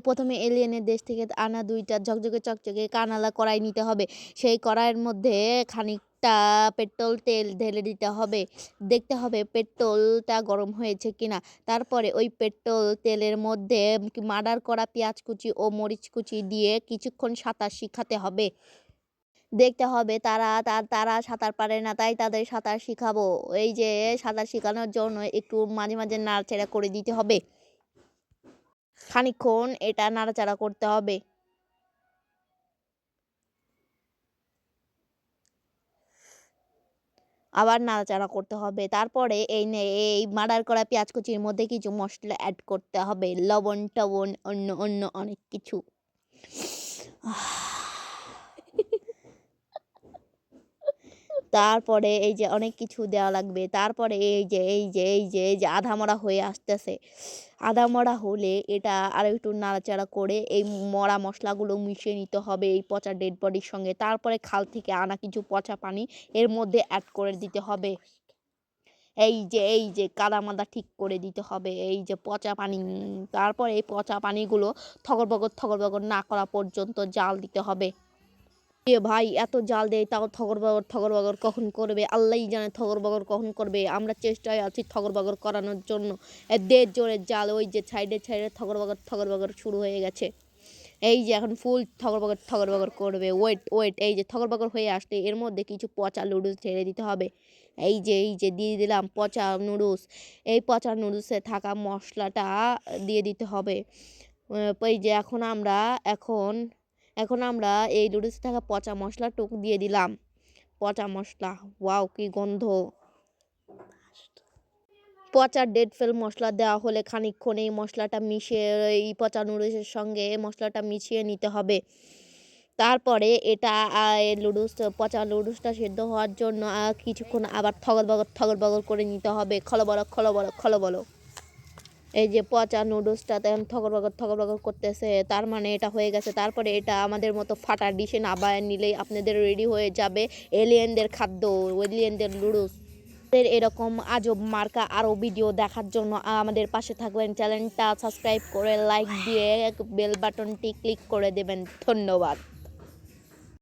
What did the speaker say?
প্রথমে এলিয়েনের দেশ থেকে আনা ২টা ঝকঝকে চকচকে কানালা কড়াই নিতে হবে। সেই কড়াইয়ের মধ্যে খানিকটা পেট্রোল তেল ঢেলে দিতে হবে। দেখতে হবে পেট্রোলটা গরম হয়েছে কিনা। তারপরে ওই পেট্রোল তেলের মধ্যে মার্ডার করা পেঁয়াজ কুচি ও মরিচ কুচি দিয়ে কিছুক্ষণ সাঁতার শিখাতে হবে। দেখতে হবে তারা সাঁতার পারে না, তাই তাদের সাঁতার শিখাবো। এই যে সাঁতার শিখানোর জন্য একটু মাঝে মাঝে নাড়াচাড়া করে দিতে হবে। খানিকক্ষণ এটা নাড়াচাড়া করতে হবে। আবার নাড়াচাড়া করতে হবে। তারপরে এই মার্ডার করা পেঁয়াজ কুচির মধ্যে কিছু মসলা অ্যাড করতে হবে। লবণ-টবণ অন্য অনেক কিছু। তারপরে এই যে অনেক কিছু দেওয়া লাগবে। তারপরে এই যে আধা মরা হয়ে আসতেছে। আধা মরা হলে এটা আরেকটু নাড়াচাড়া করে এই মরা মশলাগুলো মিশিয়ে নিতে হবে এই পচা ডেড বডির সঙ্গে। তারপরে খাল থেকে আনা কিছু পচা পানি এর মধ্যে অ্যাড করে দিতে হবে। এই যে কাদা-মাদা ঠিক করে দিতে হবে। এই যে পচা পানি। তারপরে এই পচা পানিগুলো থগর বগর না করা পর্যন্ত জাল দিতে হবে। ভাই এত জাল দেয় তাও থগর বগর কখন করবে? আল্লাহই জানে থগর-বগর কখন করবে। আমরা চেষ্টায় আছি থগর-বগর করানোর জন্য। দে জোরে জাল। ওই যে সাইডে থগর-বগর শুরু হয়ে গেছে। এই যে এখন ফুল থগর বগর করবে। ওয়েট এই যে থগর বগর হয়ে আসলে এর মধ্যে কিছু পচা নুডলস ঢেলে দিতে হবে। এই যে দিয়ে দিলাম পচা নুডলস। এই পচা নুডলসে থাকা মশলাটা দিয়ে দিতে হবে। এই যে এখন আমরা এই নুডলসে থাকা পচা মশলাটুকু দিয়ে দিলাম। পচা মশলা, ওয়াও কি গন্ধ! পচা ডেড ফেল মশলা দেওয়া হলে খানিকক্ষণ এই মশলাটা মিশিয়ে এই পচা নুডলসের সঙ্গে মশলাটা মিশিয়ে নিতে হবে। তারপরে এটা পচা নুডলসটা সেদ্ধ হওয়ার জন্য কিছুক্ষণ আবার থগর বগর করে নিতে হবে। খলবল। এই যে পচা নুডলসটা তেমন থগর বগর করতেছে, তার মানে এটা হয়ে গেছে। তারপরে এটা আমাদের মতো ফাটা ডিশে নাবায় নিলেই আপনাদের রেডি হয়ে যাবে এলিয়েনদের খাদ্য, এলিয়েনদের নুডলস। এরকম আজব মার্কা আরও ভিডিও দেখার জন্য আমাদের পাশে থাকবেন। চ্যানেলটা সাবস্ক্রাইব করে লাইক দিয়ে বেল বাটনটি ক্লিক করে দেবেন। ধন্যবাদ।